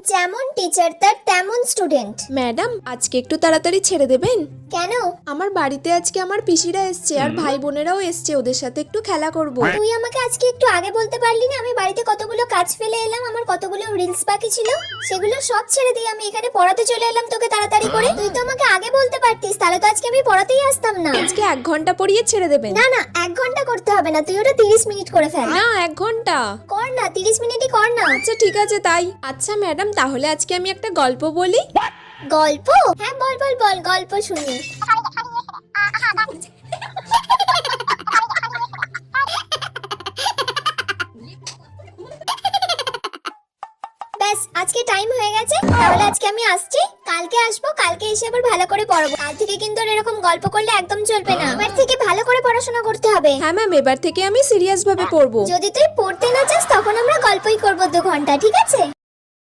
যেমন টিচার তার তেমন স্টুডেন্ট। ম্যাডাম, আজকে একটু তাড়াতাড়ি ছেড়ে দেবেন? কেন? আমার বাড়িতে আজকে আমার পিসিরা এসছে আর ভাই বোনেরাও এসছে, ওদের সাথে একটু খেলা করব। তুই আমাকে আজকে একটু আগে বলতে পারলি না? আমি বাড়িতে কতগুলো কাজ ফেলে এলাম, আমার কতগুলো রিলস বাকি ছিল, সেগুলো সব ছেড়ে দিয়ে আমি এখানে পড়াতে চলে এলাম তোকে তাড়াতাড়ি করে। তুই তো আমাকে আগে বলতে পারতিস, তাহলে তো আজকে আমি পড়াতেই আসতাম না। আজকে 1 ঘন্টা পড়িয়ে ছেড়ে দেবেন? না না, 1 ঘন্টা করতে হবে না, তুই ওটা 30 মিনিট করে ফেল। না, 1 ঘন্টা কর না, 30 মিনিটই কর না। আচ্ছা ঠিক আছে তাই। আচ্ছা ম্যাডাম, তাহলে আজকে আমি একটা গল্প বলি। গল্প? হ্যাঁ বল বল বল, গল্প শুনি। ব্যাস, আজকে টাইম হয়ে গেছে, তাহলে আজকে আমি আসছি, কালকে আসবো, কালকে এসে আবার ভালো করে পড়াবো। কাল থেকে কিন্তু আর এরকম গল্প করলে একদম চলবে না, এবার থেকে ভালো করে পড়াশোনা করতে হবে। হ্যাঁ ম্যাম, এবার থেকে আমি সিরিয়াস ভাবে পড়বো। যদি তুই পড়তে না চাস তখন আমরা গল্পই করবো 2 ঘন্টা, ঠিক আছে?